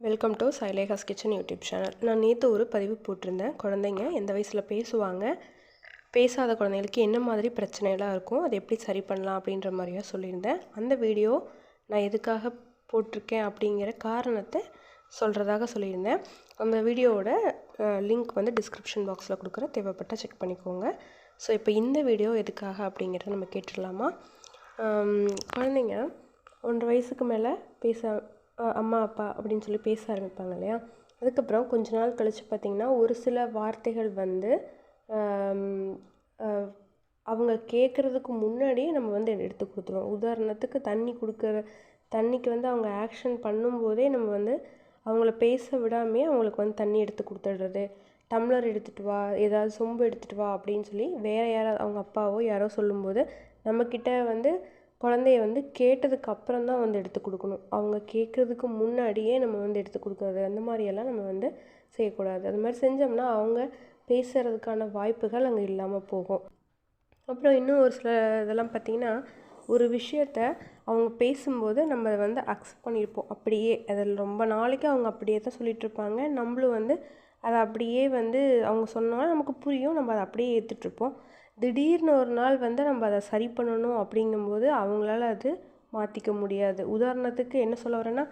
Welcome to Sailekha's kitchen YouTube channel. நான் நேற்று ஒரு பதிவு போட்டிருந்தேன். குழந்தைங்க எந்த வயசில் பேசுவாங்க, பேசாத குழந்தைங்களுக்கு என்ன மாதிரி பிரச்சனைலாம் இருக்கும், அதை எப்படி சரி பண்ணலாம் அப்படின்ற மாதிரியாக சொல்லியிருந்தேன். அந்த வீடியோ நான் எதுக்காக போட்டிருக்கேன் அப்படிங்கிற காரணத்தை சொல்கிறதாக சொல்லியிருந்தேன். அந்த வீடியோவோட லிங்க் வந்து டிஸ்கிரிப்ஷன் பாக்ஸில் கொடுக்குறேன், தேவைப்பட்டால் செக் பண்ணிக்கோங்க. ஸோ இப்போ இந்த வீடியோ எதுக்காக அப்படிங்கிறத நம்ம கேட்டுடலாமா? குழந்தைங்க 1.5 வயசுக்கு மேலே அம்மா அப்பா அப்படின்னு சொல்லி பேச ஆரம்பிப்பாங்க இல்லையா? அதுக்கப்புறம் கொஞ்ச நாள் கழித்து பார்த்திங்கன்னா ஒரு சில வார்த்தைகள் வந்து அவங்க கேட்குறதுக்கு முன்னாடியே நம்ம வந்து எடுத்து கொடுத்துருவோம். உதாரணத்துக்கு தண்ணிக்கு வந்து அவங்க ஆக்ஷன் பண்ணும்போதே நம்ம வந்து அவங்கள பேச விடாமே அவங்களுக்கு வந்து தண்ணி எடுத்து கொடுத்துடுறது, டம்ளர் எடுத்துகிட்டு வா, ஏதாவது சொம்பு எடுத்துகிட்டு வா அப்படின்னு சொல்லி வேறு யாராவது அவங்க அப்பாவோ யாரோ சொல்லும்போது நம்மக்கிட்ட வந்து குழந்தைய வந்து கேட்டதுக்கு அப்புறம் தான் வந்து எடுத்து கொடுக்கணும். அவங்க கேட்குறதுக்கு முன்னாடியே நம்ம வந்து எடுத்து கொடுக்குறது, அந்த மாதிரியெல்லாம் நம்ம வந்து செய்யக்கூடாது. அது மாதிரி செஞ்சோம்னா அவங்க பேசுகிறதுக்கான வாய்ப்புகள் அங்கே இல்லாமல் போகும். அப்புறம் இன்னும் ஒரு சில இதெல்லாம் பார்த்திங்கன்னா, ஒரு விஷயத்த அவங்க பேசும்போது நம்ம அதை வந்து அக்செப்ட் பண்ணியிருப்போம். அப்படியே அதில் ரொம்ப நாளைக்கு அவங்க அப்படியே தான் சொல்லிகிட்ருப்பாங்க. நம்மளும் வந்து அதை அப்படியே வந்து அவங்க சொன்னாலும் நமக்கு புரியும், நம்ம அதை அப்படியே ஏற்றுட்ருப்போம். திடீர்னு ஒரு நாள் வந்து நம்ம அதை சரி பண்ணணும் அப்படிங்கும்போது அவங்களால அது மாற்றிக்க முடியாது. உதாரணத்துக்கு என்ன சொல்ல வரேன்னா,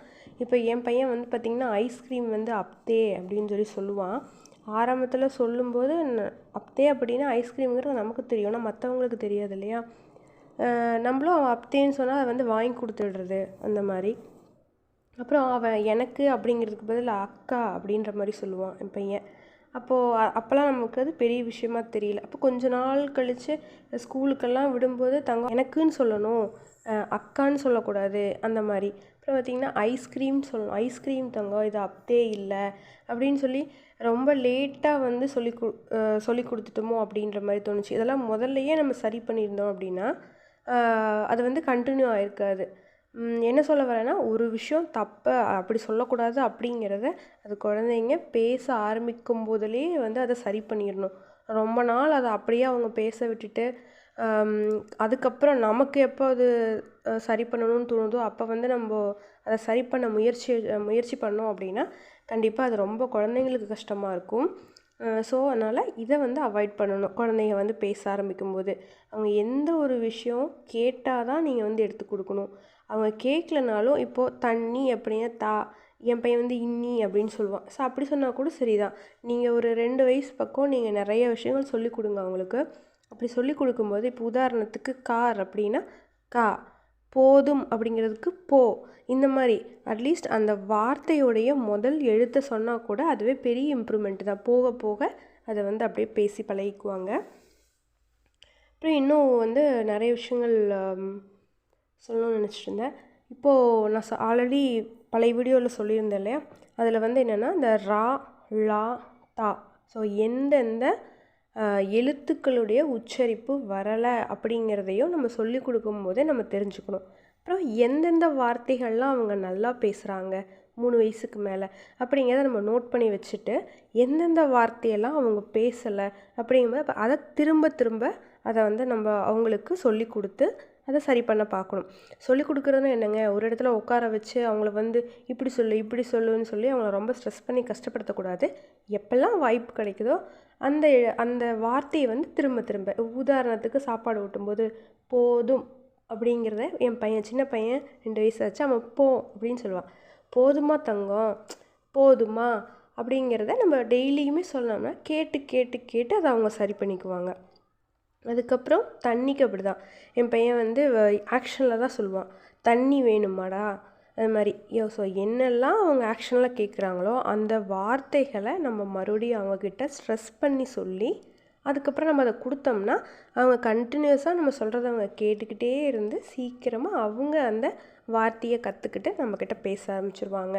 இப்போ என் பையன் வந்து பார்த்திங்கன்னா ஐஸ்கிரீம் வந்து அப்தே அப்படின்னு சொல்லி சொல்லுவான். ஆரம்பத்தில் சொல்லும்போது அப்தே அப்படின்னா ஐஸ்கிரீம்ங்கிறது நமக்கு தெரியும், ஆனால் மற்றவங்களுக்கு தெரியாது இல்லையா? நம்மளும் அவன் அப்தேன்னு சொன்னால் அதை வந்து வாங்கி கொடுத்துடுறது அந்த மாதிரி. அப்புறம் அவன் எனக்கு அப்படிங்கிறதுக்கு பதில் அக்கா அப்படின்ற மாதிரி சொல்லுவான் என் பையன். அப்போல்லாம் நமக்கு அது பெரிய விஷயமா தெரியல. அப்போ கொஞ்ச நாள் கழித்து ஸ்கூலுக்கெல்லாம் விடும்போது தங்கம் எனக்குன்னு சொல்லணும், அக்கான்னு சொல்லக்கூடாது அந்த மாதிரி. அப்புறம் பார்த்திங்கன்னா ஐஸ்கிரீம் சொல்லணும், ஐஸ்கிரீம் தங்கம் இது அப்தே இல்லை அப்படின்னு சொல்லி ரொம்ப லேட்டாக வந்து சொல்லி கொடுத்துட்டோமோ அப்படின்ற மாதிரி தோணுச்சு. இதெல்லாம் முதல்லையே நம்ம சரி பண்ணியிருந்தோம் அப்படின்னா அது வந்து கண்டினியூ ஆகிருக்காது. என்ன சொல்ல வரேன்னா, ஒரு விஷயம் தப்பை அப்படி சொல்லக்கூடாது அப்படிங்கிறத அது குழந்தைங்க பேச ஆரம்பிக்கும் போதிலே வந்து அதை சரி பண்ணிடணும். ரொம்ப நாள் அதை அப்படியே அவங்க பேச விட்டுட்டு அதுக்கப்புறம் நமக்கு எப்போ அது சரி பண்ணணும்னு தோணுதோ அப்போ வந்து நம்ம அதை சரி பண்ண முயற்சி பண்ணோம் அப்படின்னா கண்டிப்பாக அது ரொம்ப குழந்தைங்களுக்கு கஷ்டமாக இருக்கும். ஸோ அதனால் இதை வந்து அவாய்ட் பண்ணணும். குழந்தைங்க வந்து பேச ஆரம்பிக்கும்போது அவங்க எந்த ஒரு விஷயம் கேட்டால் தான் நீங்கள் வந்து எடுத்து கொடுக்கணும். அவங்க கேட்கலனாலும் இப்போது தண்ணி அப்படின்னா என் பையன் வந்து இன்னி அப்படின்னு சொல்லுவான். ஸோ அப்படி சொன்னால் கூட சரிதான். நீங்கள் ஒரு 2 வயசு பக்கம் நீங்கள் நிறைய விஷயங்கள் சொல்லிக் கொடுங்க அவங்களுக்கு. அப்படி சொல்லி கொடுக்கும்போது இப்போ உதாரணத்துக்கு கார் அப்படின்னா கா, போதும் அப்படிங்கிறதுக்கு போ, இந்த மாதிரி அட்லீஸ்ட் அந்த வார்த்தையோடைய முதல் எழுத்தை சொன்னால் கூட அதுவே பெரிய இம்ப்ரூவ்மெண்ட் தான். போக போக அதை வந்து அப்படியே பேசி பழகிக்குவாங்க. அப்புறம் இன்னும் வந்து நிறைய விஷயங்கள் சொல்லணும்னு நினச்சிட்டு இருந்தேன். இப்போது நான் ஆல்ரெடி பழைய வீடியோவில் சொல்லியிருந்தேன் இல்லையா? அதில் வந்து என்னென்னா இந்த ரா, லா, தா, ஸோ எந்தெந்த எழுத்துக்களுடைய உச்சரிப்பு வரலை அப்படிங்கிறதையும் நம்ம சொல்லி கொடுக்கும்போதே நம்ம தெரிஞ்சுக்கணும். அப்புறம் எந்தெந்த வார்த்தைகள்லாம் அவங்க நல்லா பேசுகிறாங்க 3 வயசுக்கு மேலே அப்படிங்கிறத நம்ம நோட் பண்ணி வச்சுட்டு எந்தெந்த வார்த்தையெல்லாம் அவங்க பேசலை அப்படிங்கும்போது அதை திரும்ப அதை வந்து நம்ம அவங்களுக்கு சொல்லி கொடுத்து அதை சரி பண்ண பார்க்கணும். சொல்லி கொடுக்குறதுன்னு என்னங்க, ஒரு இடத்துல உட்கார வச்சு அவங்கள வந்து இப்படி சொல்லுன்னு சொல்லி அவங்கள ரொம்ப ஸ்ட்ரெஸ் பண்ணி கஷ்டப்படுத்தக்கூடாது. எப்பெல்லாம் வாய்ப்பு கிடைக்குதோ அந்த வார்த்தையை வந்து திரும்ப உதாரணத்துக்கு சாப்பாடு ஊட்டும்போது போதும் அப்படிங்கிறத என் பையன் சின்ன பையன் 2 வயசு ஆச்சு, அவன் போ அப்படின்னு சொல்லுவான். போதுமா தங்கம், போதுமா அப்படிங்கிறத நம்ம டெய்லியுமே சொன்னோம்னா கேட்டு அதை அவங்க சரி பண்ணிக்குவாங்க. அதுக்கப்புறம் தண்ணிக்கு அப்படி தான். என் பையன் வந்து ஆக்ஷனில் தான் சொல்லுவான், தண்ணி வேணுமாடா அது மாதிரி. ஸோ என்னெல்லாம் அவங்க ஆக்ஷனில் கேட்குறாங்களோ அந்த வார்த்தைகளை நம்ம மறுபடியும் அவங்கக்கிட்ட ஸ்ட்ரெஸ் பண்ணி சொல்லி அதுக்கப்புறம் நம்ம அதை கொடுத்தோம்னா அவங்க கண்டினியூஸாக நம்ம சொல்கிறத அவங்க கேட்டுக்கிட்டே இருந்து சீக்கிரமாக அவங்க அந்த வார்த்தையை கற்றுக்கிட்டு நம்மக்கிட்ட பேச ஆரம்பிச்சிருவாங்க.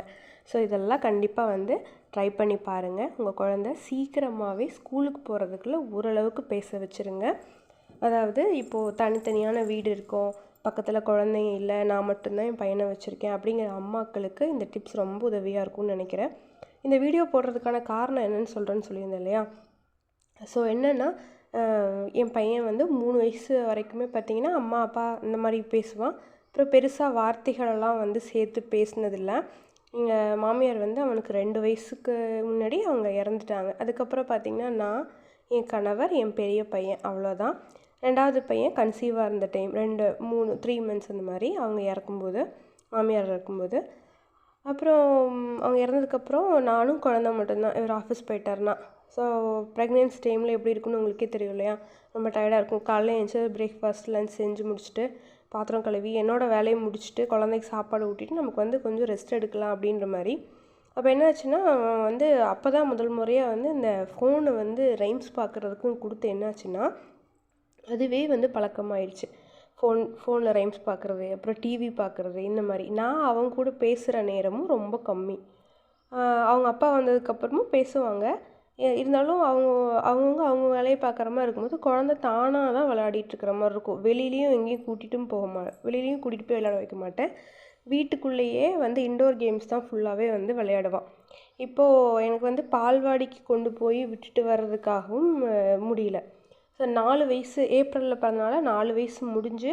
ஸோ இதெல்லாம் கண்டிப்பாக வந்து ட்ரை பண்ணி பாருங்கள். உங்கள் குழந்தை சீக்கிரமாகவே ஸ்கூலுக்கு போகிறதுக்குள்ள ஓரளவுக்கு பேச வச்சுருங்க. அதாவது இப்போது தனித்தனியான வீடு இருக்கும், பக்கத்தில் குழந்தைங்க இல்லை, நான் மட்டும்தான் என் பையனை வச்சுருக்கேன் அப்படிங்கிற அம்மாக்களுக்கு இந்த டிப்ஸ் ரொம்ப உதவியாக இருக்கும்னு நினைக்கிறேன். இந்த வீடியோ போடுறதுக்கான காரணம் என்னென்னு சொல்கிறேன்னு சொல்லியிருந்தேன் இல்லையா? ஸோ என்னென்னா என் பையன் வந்து 3 வயசு வரைக்குமே பார்த்திங்கன்னா அம்மா அப்பா இந்த மாதிரி பேசுவான். அப்புறம் பெருசாக வார்த்தைகளெல்லாம் வந்து சேர்த்து பேசினதில்லை. எங்கள் மாமியார் வந்து அவனுக்கு 2 வயசுக்கு முன்னாடி அவங்க இறந்துட்டாங்க. அதுக்கப்புறம் பார்த்திங்கன்னா நான், என் கணவர், என் பெரிய பையன் அவ்வளோதான். 2வது பையன் கன்சீவாக இருந்த டைம் 3 மந்த்ஸ் அந்த மாதிரி அவங்க இறக்கும்போது, மாமியார் இறக்கும்போது. அப்புறம் அவங்க இறந்ததுக்கப்புறம் நானும் குழந்த மட்டும்தான். இவர் ஆஃபீஸ் போயிட்டாருன்னா. ஸோ ப்ரெக்னென்சி டைமில் எப்படி இருக்குன்னு உங்களுக்கே தெரியும் இல்லையா? ரொம்ப டயர்டாக இருக்கும். காலைல எழுந்துச்சி பிரேக்ஃபாஸ்ட் லஞ்ச் செஞ்சு முடிச்சுட்டு, பாத்திரம் கழுவி என்னோடய வேலையை முடிச்சுட்டு, குழந்தைக்கு சாப்பாடு ஊட்டிட்டு நமக்கு வந்து கொஞ்சம் ரெஸ்ட் எடுக்கலாம் அப்படின்ற மாதிரி. அப்போ என்ன ஆச்சுன்னா வந்து அப்போ தான் முதல் முறையாக வந்து இந்த ஃபோனை வந்து ரைம்ஸ் பார்க்குறதுக்கும் கொடுத்து என்னாச்சுன்னா அதுவே வந்து பழக்கமாயிடுச்சு. ஃபோனில் ரைம்ஸ் பார்க்குறது, அப்புறம் டிவி பார்க்குறது, இந்த மாதிரி. நான் அவங்க கூட பேசுகிற நேரமும் ரொம்ப கம்மி. அவங்க அப்பா வந்ததுக்கப்புறமும் பேசுவாங்க. இருந்தாலும் அவங்க வேலையை பார்க்குற மாதிரி இருக்கும்போது குழந்த தானாக தான் விளையாடிட்டுருக்கிற மாதிரி இருக்கும். வெளியிலையும் எங்கேயும் வெளியிலையும் கூட்டிகிட்டு போய் விளையாட வைக்க மாட்டேன். வீட்டுக்குள்ளேயே வந்து இன்டோர் கேம்ஸ் தான் ஃபுல்லாகவே வந்து விளையாடுவான். இப்போது எனக்கு வந்து பால்வாடிக்கு கொண்டு போய் விட்டுட்டு வர்றதுக்காகவும் முடியல. ஸோ 4 வயசு ஏப்ரலில் பிறந்தனால 4 வயசு முடிஞ்சு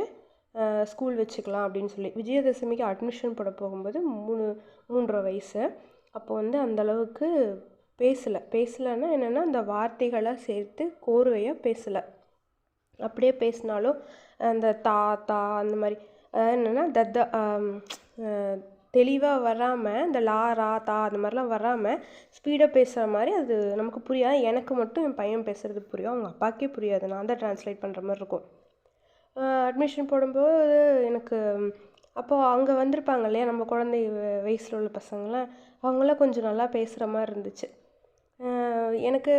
ஸ்கூல் வச்சுக்கலாம் அப்படின்னு சொல்லி விஜயதசமிக்கு அட்மிஷன் போட போகும்போது 3.5 வயசு. அப்போ வந்து அந்தளவுக்கு பேசலைன்னா என்னென்னா அந்த வார்த்தைகளை சேர்த்து கோர்வையாக பேசலை. அப்படியே பேசினாலும் அந்த தா அந்த மாதிரி என்னென்னா தெளிவாக வராமல் இந்த லா ரா தா அந்த மாதிரிலாம் வராமல் ஸ்பீடாக பேசுகிற மாதிரி அது நமக்கு புரியாது. எனக்கு மட்டும் என் பையன் பேசுகிறது புரியும், அவங்க அப்பாக்கே புரியாது. நான் தான் ட்ரான்ஸ்லேட் பண்ணுற மாதிரி இருக்கும். அட்மிஷன் போடும்போது எனக்கு அப்போது அங்கே வந்திருப்பாங்க இல்லையா நம்ம குழந்தை வயசில் உள்ள பசங்களாம், அவங்களாம் கொஞ்சம் நல்லா பேசுகிற மாதிரி இருந்துச்சு. எனக்கு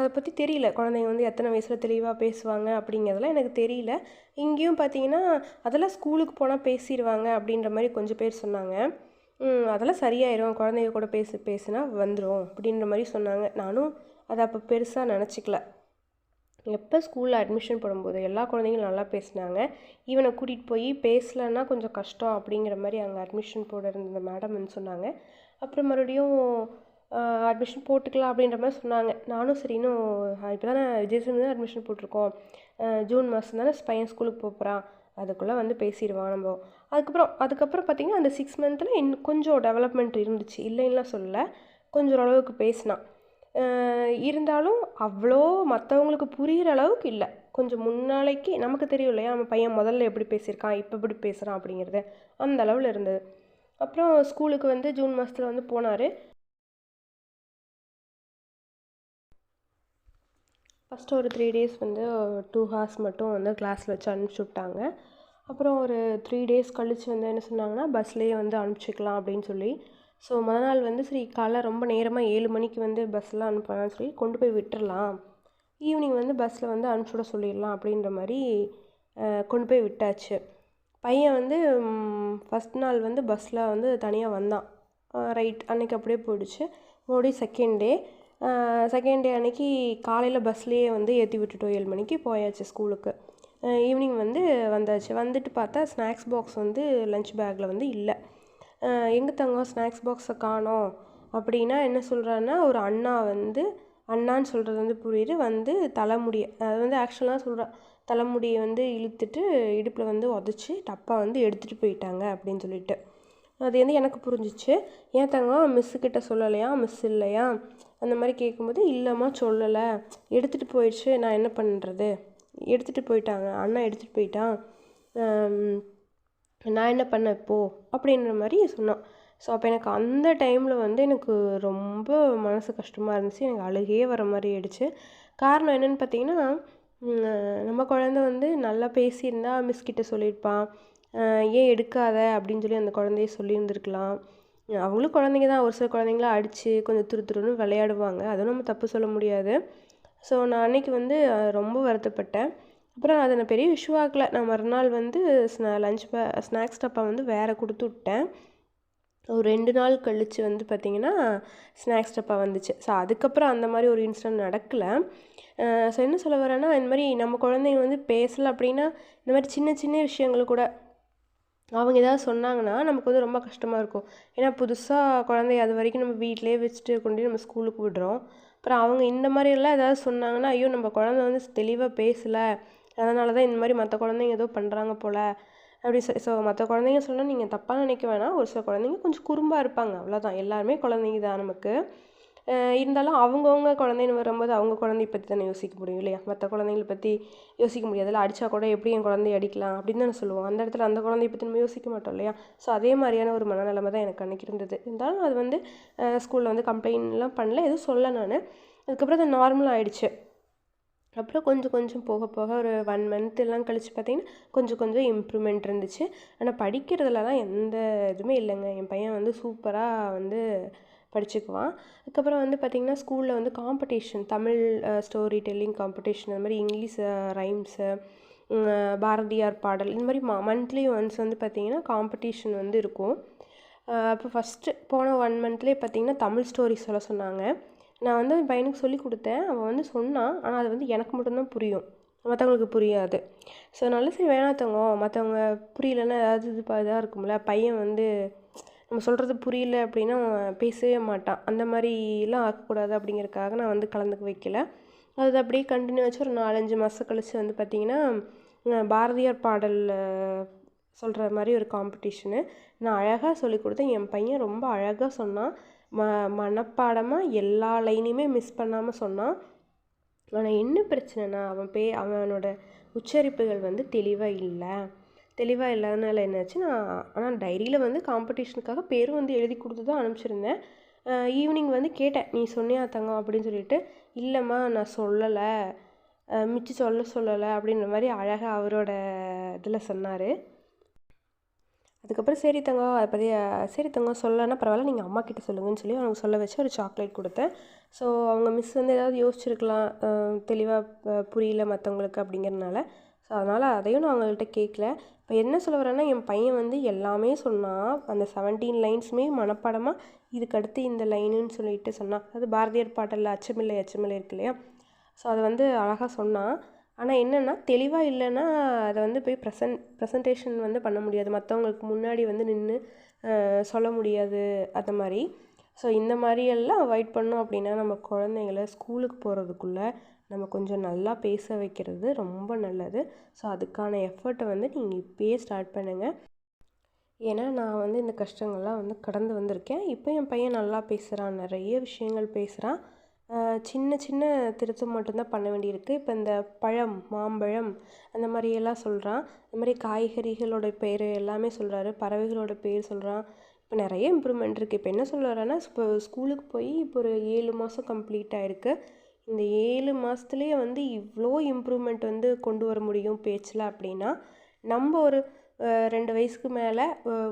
அதை பற்றி தெரியல. குழந்தைங்க வந்து எத்தனை வயசில் தெளிவாக பேசுவாங்க அப்படிங்கிறதெல்லாம் எனக்கு தெரியல. இங்கேயும் பார்த்தீங்கன்னா அதெல்லாம் ஸ்கூலுக்கு போனால் பேசிடுவாங்க அப்படின்ற மாதிரி கொஞ்சம் பேர் சொன்னாங்க. அதெல்லாம் சரியாயிரும், குழந்தைங்க கூட பேசுனா வந்துடும் அப்படின்ற மாதிரி சொன்னாங்க. நானும் அதை அப்போ பெருசாக நினச்சிக்கல. எப்போ ஸ்கூலில் அட்மிஷன் போடும்போது எல்லா குழந்தைங்களும் நல்லா பேசினாங்க. இவனை கூட்டிகிட்டு போய் பேசலைன்னா கொஞ்சம் கஷ்டம் அப்படிங்கிற மாதிரி அங்கே அட்மிஷன் போட இருந்த மேடம் வந்து சொன்னாங்க. அப்புறம் மறுபடியும் அட்மிஷன் போட்டுக்கலாம் அப்படின்ற மாதிரி சொன்னாங்க. நானும் சரி இன்னும் இப்போ தானே விஜயதசமி தான் அட்மிஷன் போட்டிருக்கோம், ஜூன் மாதம் தானே பையன் ஸ்கூலுக்கு போகிறான், அதுக்குள்ளே வந்து பேசிடுவான் நம்ம. அதுக்கப்புறம் பார்த்திங்கன்னா அந்த 6 மந்த்தில் இன்னும் கொஞ்சம் டெவலப்மெண்ட் இருந்துச்சு, இல்லைன்னுலாம் சொல்லலை. கொஞ்சம் ஓரளவுக்கு பேசினான். இருந்தாலும் அவ்வளோ மற்றவங்களுக்கு புரிகிற அளவுக்கு இல்லை. கொஞ்சம் முன்னாளைக்கு நமக்கு தெரியும் இல்லையா, நம்ம பையன் முதல்ல எப்படி பேசியிருக்கான், இப்போ எப்படி பேசுகிறான் அப்படிங்கிறது அந்த அளவில் இருந்தது. அப்புறம் ஸ்கூலுக்கு வந்து ஜூன் மாதத்தில் வந்து போனார். ஃபஸ்ட்டு ஒரு 3 டேஸ் வந்து 2 ஹார்ஸ் மட்டும் வந்து கிளாஸில் வச்சு அனுப்பிச்சி விட்டாங்க. அப்புறம் ஒரு 3 டேஸ் கழித்து வந்து என்ன சொன்னாங்கன்னா பஸ்லேயே வந்து அனுப்பிச்சிக்கலாம் அப்படின்னு சொல்லி. ஸோ மொதல் நாள் வந்து சரி காலைல ரொம்ப நேரமாக 7 மணிக்கு வந்து பஸ்ஸெலாம் அனுப்புனான்னு சொல்லி கொண்டு போய் விட்டுறலாம், ஈவினிங் வந்து பஸ்ஸில் வந்து அனுப்பிச்சி விட சொல்லிடலாம் அப்படின்ற மாதிரி கொண்டு போய் விட்டாச்சு. பையன் வந்து ஃபஸ்ட் நாள் வந்து பஸ்ஸில் வந்து தனியாக வந்தான். ரைட், அன்றைக்கி அப்படியே போயிடுச்சு. மறுபடியும் செகண்ட் டே அன்றைக்கி காலையில் பஸ்லேயே வந்து ஏற்றி விட்டுட்டோம். 7 மணிக்கு போயாச்சு ஸ்கூலுக்கு. ஈவினிங் வந்து வந்தாச்சு. வந்துட்டு பார்த்தா ஸ்நாக்ஸ் பாக்ஸ் வந்து லஞ்ச் பேக்கில் வந்து இல்லை. எங்கே தங்கம் ஸ்நாக்ஸ் பாக்ஸை காணோம் அப்படின்னா என்ன சொல்கிறான்னா, ஒரு அண்ணான்னு சொல்கிறது வந்து புரியுது, வந்து தலைமுடியை அது வந்து ஆக்சுவலாக சொல்கிறா, தலைமுடியை வந்து இழுத்துட்டு இடுப்பில் வந்து உதச்சி டப்பா வந்து எடுத்துகிட்டு போயிட்டாங்க அப்படின்னு சொல்லிட்டு. அது வந்து எனக்கு புரிஞ்சிச்சு. ஏன் தங்கம் மிஸ்ஸுக்கிட்ட சொல்லலையா, மிஸ் இல்லையா அந்த மாதிரி கேட்கும்போது, இல்லைம்மா சொல்லலை, எடுத்துகிட்டு போயிடுச்சு, நான் என்ன பண்ணுறது, எடுத்துகிட்டு போயிட்டாங்க, அண்ணா எடுத்துகிட்டு போயிட்டான், நான் என்ன பண்ண இப்போது அப்படின்ற மாதிரி சொன்னான். ஸோ அப்போ எனக்கு அந்த டைமில் வந்து எனக்கு ரொம்ப மனசு கஷ்டமாக இருந்துச்சு. எனக்கு அழுகையே வர மாதிரி ஆயிடுச்சு. காரணம் என்னென்னு பார்த்தீங்கன்னா, நம்ம குழந்த வந்து நல்லா பேசியிருந்தா மிஸ்கிட்ட சொல்லியிருப்பான், ஏன் எடுக்காத அப்படின்னு சொல்லி அந்த குழந்தைய சொல்லியிருந்துருக்கலாம். அவங்களும் குழந்தைங்க தான், ஒரு சில குழந்தைங்கள அடித்து கொஞ்சம் துருன்னு விளையாடுவாங்க, அதுவும் நம்ம தப்பு சொல்ல முடியாது. ஸோ நான் அன்றைக்கி வந்து ரொம்ப வருத்தப்பட்டேன். அப்புறம் அதை நான் பெரிய இஷ்யூ ஆக்கல. நான் மறுநாள் வந்து ஸ்நாக்ஸ் டப்பா வந்து வேறு கொடுத்து விட்டேன். ஒரு 2 நாள் கழித்து வந்து பார்த்திங்கன்னா ஸ்நாக்ஸ் டப்பா வந்துச்சு. ஸோ அதுக்கப்புறம் அந்த மாதிரி ஒரு இன்சிடென்ட் நடக்கலை. ஸோ என்ன சொல்ல வரேன்னா, இந்த மாதிரி நம்ம குழந்தைங்க வந்து பேசலை அப்படின்னா இந்த மாதிரி சின்ன சின்ன விஷயங்கள் கூட அவங்க ஏதாவது சொன்னாங்கன்னா நமக்கு வந்து ரொம்ப கஷ்டமாக இருக்கும். ஏன்னா புதுசாக குழந்தைய அது வரைக்கும் நம்ம வீட்டிலேயே வச்சுட்டு கொண்டு நம்ம ஸ்கூலுக்கு விடுறோம். அப்புறம் அவங்க இந்த மாதிரியெல்லாம் ஏதாவது சொன்னாங்கன்னா, ஐயோ நம்ம குழந்தை வந்து தெளிவாக பேசலை, அதனால தான் இந்த மாதிரி மற்ற குழந்தைங்க ஏதோ பண்ணுறாங்க போல் அப்படி ஸோ மற்ற குழந்தைங்க சொன்னால் நீங்கள் தப்பாக நினைக்க வேணாம். ஒரு சில குழந்தைங்க கொஞ்சம் குறும்பாக இருப்பாங்க, அவ்வளோதான். எல்லாருமே குழந்தைங்க தான் நமக்கு. இருந்தாலும் அவங்கவுங்க குழந்தைன்னு வரும்போது அவங்க குழந்தைய பற்றி தானே யோசிக்க முடியும் இல்லையா? மற்ற குழந்தைங்கள பற்றி யோசிக்க முடியாதுல்ல. அடித்தா கூட எப்படி என் குழந்தைய அடிக்கலாம் அப்படின்னு தானே சொல்லுவோம். அந்த இடத்துல அந்த குழந்தைய பற்றி நம்ம யோசிக்க மாட்டோம் இல்லையா? ஸோ அதே மாதிரியான ஒரு மனநிலைமை தான் எனக்கு அன்றைக்கி இருந்தது. இருந்தாலும் அது வந்து ஸ்கூலில் வந்து கம்ப்ளைண்ட்லாம் பண்ணல, எதுவும் சொல்ல நான். அதுக்கப்புறம் அது நார்மல் ஆகிடுச்சு. அப்புறம் கொஞ்சம் கொஞ்சம் போக போக ஒரு 1 மந்த் எல்லாம் கழித்து பார்த்திங்கன்னா கொஞ்சம் கொஞ்சம் இம்ப்ரூவ்மெண்ட் இருந்துச்சு. ஆனால் படிக்கிறதுலலாம் எந்த இதுவுமே இல்லைங்க. என் பையன் வந்து சூப்பராக வந்து படிச்சுக்குவான். அதுக்கப்புறம் வந்து பார்த்திங்கன்னா ஸ்கூலில் வந்து competition, Tamil story telling competition, அது மாதிரி இங்கிலீஷ் ரைம்ஸு, பாரதியார் பாடல், இந்த மாதிரி மந்த்லி ஒன்ஸ் வந்து பார்த்திங்கன்னா காம்படிஷன் வந்து இருக்கும். அப்போ ஃபஸ்ட்டு போன 1 மந்த்லேயே பார்த்திங்கன்னா தமிழ் ஸ்டோரி சொல்ல சொன்னாங்க. நான் வந்து என் பையனுக்கு சொல்லி கொடுத்தேன். அவன் வந்து சொன்னான். ஆனால் அது வந்து எனக்கு மட்டும்தான் புரியும், மற்றவங்களுக்கு புரியாது. ஸோ அதனால சரி வேணாத்தவங்க மற்றவங்க புரியலன்னா ஏதாவது இதாக இருக்கும்ல. பையன் வந்து நம்ம சொல்கிறது புரியல அப்படின்னா அவன் பேசவே மாட்டான். அந்த மாதிரிலாம் ஆகக்கூடாது அப்படிங்கிறதுக்காக நான் வந்து கலந்துக்க வைக்கல. அது அப்படியே கண்டினியூ ஆச்சு. ஒரு 4-5 மாதம் கழிச்சு வந்து பார்த்திங்கன்னா பாரதியார் பாடல் சொல்கிற மாதிரி ஒரு காம்படிஷனு. நான் அழகாக சொல்லிக் கொடுத்தேன். என் பையன் ரொம்ப அழகாக சொன்னான். மனப்பாடமாக எல்லா லைனையுமே மிஸ் பண்ணாமல் சொன்னான். ஆனால் என்ன பிரச்சனைனா அவனோட உச்சரிப்புகள் வந்து தெளிவாக இல்லாதனால என்னாச்சு, ஆனால் டைரியில் வந்து காம்படிஷனுக்காக பேரும் வந்து எழுதி கொடுத்து தான் அனுப்பிச்சிருந்தேன். ஈவினிங் வந்து கேட்டேன், நீ சொன்னியா தங்கம் அப்படின்னு சொல்லிட்டு. இல்லைம்மா நான் சொல்லலை, மிச்சி சொல்லலை அப்படின்ற மாதிரி அழகாக அவரோட இதில் சொன்னார். அதுக்கப்புறம் சரி தங்கம் சொல்லலைன்னா பரவாயில்ல, நீங்கள் அம்மா கிட்ட சொல்லுங்கன்னு சொல்லி அவங்க சொல்ல வச்சு ஒரு சாக்லேட் கொடுத்தேன். ஸோ அவங்க மிஸ் வந்து ஏதாவது யோசிச்சிருக்கலாம், தெளிவாக புரியல மற்றவங்களுக்கு அப்படிங்கிறதுனால. ஸோ அதனால் அதையும் நான் அவங்கள்ட்ட கேட்கல. இப்போ என்ன சொல்ல வரேன்னா, என் பையன் வந்து எல்லாமே சொன்னான். அந்த 17 லைன்ஸுமே மனப்பாடமாக இதுக்கடுத்து இந்த லைனுன்னு சொல்லிட்டு சொன்னான். அது பாரதியார் பாடலில் அச்சமில்லை இருக்கு இல்லையா? ஸோ அதை வந்து அழகாக சொன்னான். ஆனால் என்னென்னா தெளிவாக இல்லைன்னா அதை வந்து போய் ப்ரெசன்டேஷன் வந்து பண்ண முடியாது, மற்றவங்களுக்கு முன்னாடி வந்து நின்று சொல்ல முடியாது அந்த மாதிரி. ஸோ இந்த மாதிரியெல்லாம் அவாய்ட் பண்ணோம் அப்படின்னா நம்ம குழந்தைங்கள ஸ்கூலுக்கு போகிறதுக்குள்ளே நம்ம கொஞ்சம் நல்லா பேச வைக்கிறது ரொம்ப நல்லது. ஸோ அதுக்கான எஃபர்ட்டை வந்து நீங்கள் இப்போயே ஸ்டார்ட் பண்ணுங்கள். ஏன்னா நான் வந்து இந்த கஷ்டங்கள்லாம் வந்து கடந்து வந்திருக்கேன். இப்போ என் பையன் நல்லா பேசுகிறான், நிறைய விஷயங்கள் பேசுகிறான். சின்ன சின்ன திருத்தம் மட்டும்தான் பண்ண வேண்டியிருக்கு. இப்போ இந்த மாம்பழம் அந்த மாதிரியெல்லாம் சொல்கிறான். அது மாதிரி காய்கறிகளோட பேர் எல்லாமே சொல்கிறாரு, பறவைகளோட பேர் சொல்கிறான். இப்போ நிறைய இம்ப்ரூவ்மெண்ட் இருக்குது. இப்போ என்ன சொல்ல வரேன்னா, இப்போ ஸ்கூலுக்கு போய் இப்போ ஒரு 7 மாதம் கம்ப்ளீட் ஆகிருக்கு. இந்த 7 மாதத்துலேயே வந்து இவ்வளோ இம்ப்ரூவ்மெண்ட் வந்து கொண்டு வர முடியும் பேச்சில் அப்படின்னா, நம்ம ஒரு 2 வயசுக்கு மேலே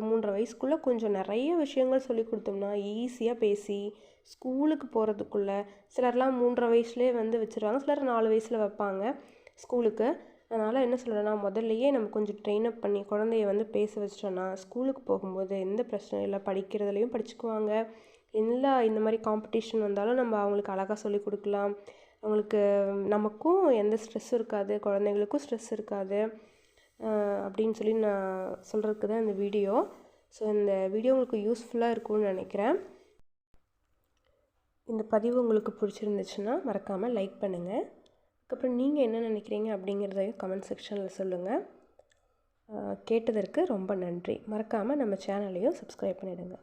3.5 வயசுக்குள்ளே கொஞ்சம் நிறைய விஷயங்கள் சொல்லி கொடுத்தோம்னா ஈஸியாக பேசி ஸ்கூலுக்கு போகிறதுக்குள்ளே, சிலர்லாம் 3.5 வயசுலேயே வந்து வச்சுருவாங்க, சிலர் 4 வயசில் வைப்பாங்க ஸ்கூலுக்கு. அதனால் என்ன சொல்கிறேன்னா, முதல்லையே நம்ம கொஞ்சம் ட்ரெயின் அப் பண்ணி குழந்தைய வந்து பேச வச்சிட்டோன்னா ஸ்கூலுக்கு போகும்போது எந்த பிரச்சனையும் இல்லை, படிக்கிறதுலையும் படிச்சுக்குவாங்க. இந்த மாதிரி காம்படிஷன் வந்தாலும் நம்ம அவங்களுக்கு அழகாக சொல்லிக் கொடுக்கலாம். அவங்களுக்கு நமக்கும் எந்த ஸ்ட்ரெஸ்ஸும் இருக்காது, குழந்தைங்களுக்கும் ஸ்ட்ரெஸ் இருக்காது அப்படின்னு சொல்லி நான் சொல்கிறதுக்கு தான் இந்த வீடியோ. ஸோ இந்த வீடியோ உங்களுக்கு யூஸ்ஃபுல்லாக இருக்கும்னு நினைக்கிறேன். இந்த பதிவு உங்களுக்கு பிடிச்சிருந்துச்சுன்னா மறக்காமல் லைக் பண்ணுங்கள். அதுக்கப்புறம் நீங்கள் என்ன நினைக்கிறீங்க அப்படிங்கிறதையும் கமெண்ட் செக்ஷனில் சொல்லுங்கள். கேட்டதற்கு ரொம்ப நன்றி. மறக்காமல் நம்ம சேனலையும் சப்ஸ்கிரைப் பண்ணிவிடுங்க.